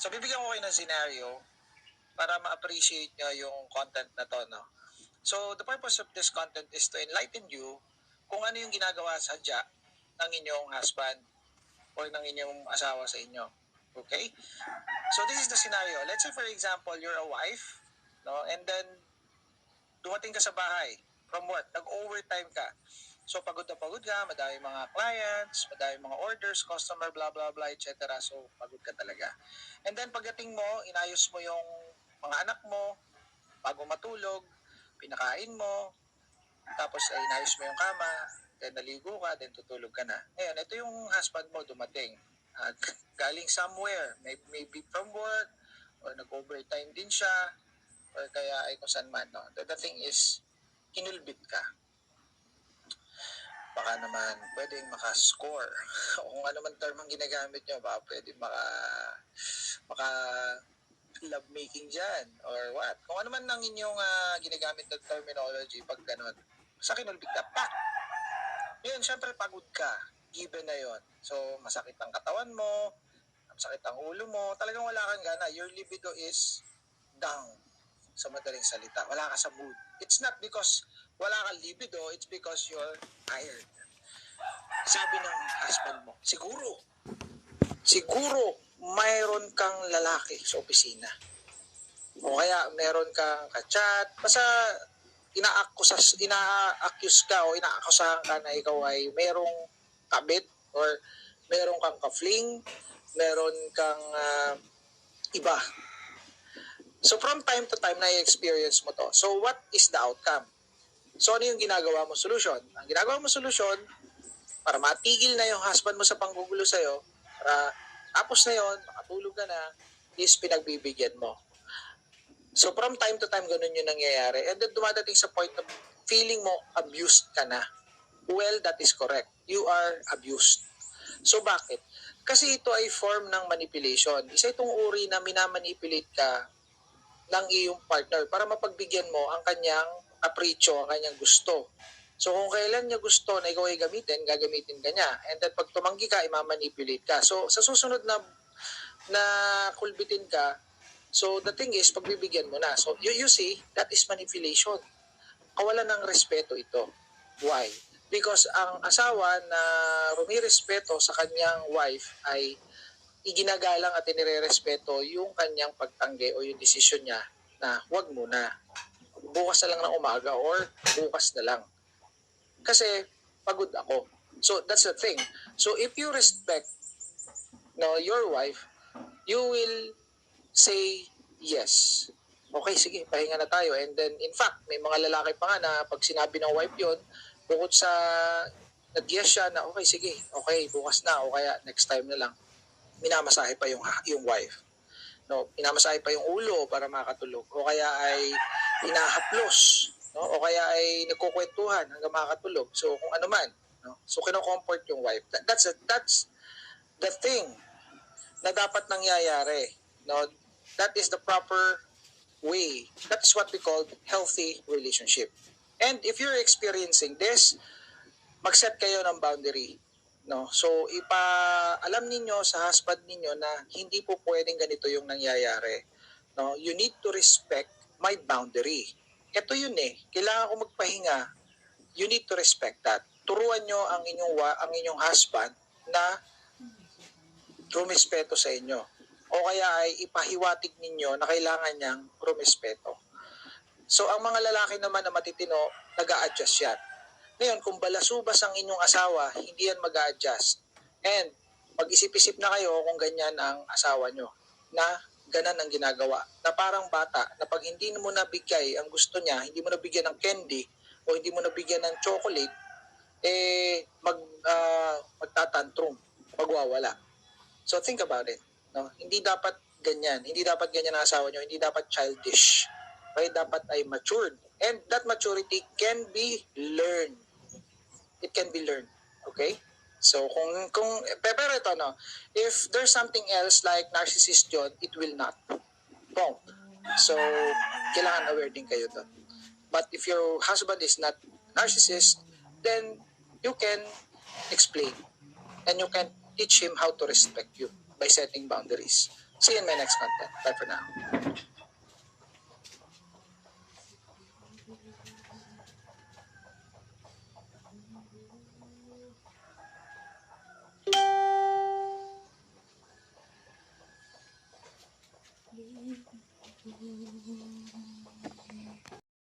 So, bibigyan ko kayo ng scenario para ma-appreciate nyo yung content na to, no? So, the purpose of this content is to enlighten you kung ano yung ginagawa sadya ng inyong husband or ng inyong asawa sa inyo. Okay? So, this is the scenario. Let's say, for example, you're a wife, no? And then, dumating ka sa bahay from work, nag-overtime ka. So, pagod na pagod ka, madami mga clients, madami mga orders, customer, blah, blah, blah, etc. So, pagod ka talaga. And then, pagdating mo, inayos mo yung mga anak mo, bago matulog, pinakain mo, tapos inayos mo yung kama, then naligo ka, then tutulog ka na. Ngayon, ito yung husband mo dumating. Galing somewhere, maybe from work, or nag-overtime din siya, or kaya ay kung saan man. No? The thing is, kinulbit ka. Baka naman pwedeng makascore. O kung ano man term ang ginagamit nyo, baka pwedeng maka love making dyan or what. Kung ano man ang inyong ginagamit na terminology pag ganun. Sa kinulbit ka, pa! Ngayon, syempre pagod ka. Given na yon. So, masakit ang katawan mo, masakit ang ulo mo, talagang wala kang gana. Your libido is down. Sa madaling salita, wala ka sa mood. It's not because wala kang libido, it's because you're tired. Sabi ng husband mo, siguro mayroon kang lalaki sa opisina. O kaya meron kang ka-chat, basta ina-accuse ka o inaakusahan ka na ikaw ay merong kabit or meron kang ka-fling, meron kang iba. So from time to time, na-experience mo to. So what is the outcome? So ano yung ginagawa mo solution? Ang ginagawa mo solution, para matigil na yung husband mo sa panggugulo sa'yo, para tapos na yon, makatulog ka na, is pinagbibigyan mo. So from time to time, ganun yung nangyayari. And then dumadating sa point na feeling mo abused ka na. Well, that is correct. You are abused. So bakit? Kasi ito ay form ng manipulation. Isa itong uri na minamanipulate ka ng iyong partner para mapagbigyan mo ang kanyang kapritsyo, ang kanyang gusto. So kung kailan niya gusto na ikaw ay gamitin, gagamitin ka niya. And then pag tumanggi ka, imamanipulate ka. So sa susunod na kulbitin ka, so the thing is, pagbibigyan mo na. So you see, that is manipulation. Kawalan ng respeto ito. Why? Because ang asawa na rumirespeto sa kanyang wife ay iginagalang at inirerespeto yung kanyang pagtanggi o yung desisyon niya na huwag muna. Bukas na lang ng umaga or bukas na lang. Kasi pagod ako. So that's the thing. So if you respect your wife, you will say yes. Okay, sige, pahinga na tayo. And then in fact, may mga lalaki pa nga na pag sinabi ng wife yon, bukod sa nag-yes siya na okay, sige, okay, bukas na o kaya next time na lang, minamasahe pa yung wife. No, pinamasahe pa yung ulo para makatulog. O kaya ay hinahaplos, no? O kaya ay nagkukwentuhan hanggang makatulog. So kung ano man, no? So kino-comfort yung wife. That's the thing na dapat nangyayari, no? That is the proper way. That is what we call healthy relationship. And if you're experiencing this, mag-set kayo ng boundary. No, so ipaalam ninyo sa husband ninyo na hindi po pwedeng ganito yung nangyayari. No, you need to respect my boundary. Ito yun kailangan ko magpahinga. You need to respect that. Turuan nyo ang inyong husband na rumispeto sa inyo. O kaya ay ipahiwatig ninyo na kailangan niyang rumispeto. So ang mga lalaki naman na matitino, nag-a-adjust yan. Ngayon, kung balasubas ang inyong asawa, hindi yan mag-a-adjust. And mag-isip-isip na kayo kung ganyan ang asawa nyo, na ganan ang ginagawa. Na parang bata, na pag hindi mo nabigay ang gusto niya, hindi mo nabigyan ng candy, o hindi mo nabigyan ng chocolate, magtatantrum, magwawala. So think about it. No? Hindi dapat ganyan. Hindi dapat ganyan ang asawa nyo. Hindi dapat childish. Okay? Dapat ay matured. And that maturity can be learned. It can be learned. Okay? So, pero ito, no, if there's something else like narcissist yun, it will not. Wrong. So, kailangan aware din kayo doon. But if your husband is not narcissist, then you can explain and you can teach him how to respect you by setting boundaries. See you in my next content. Bye for now.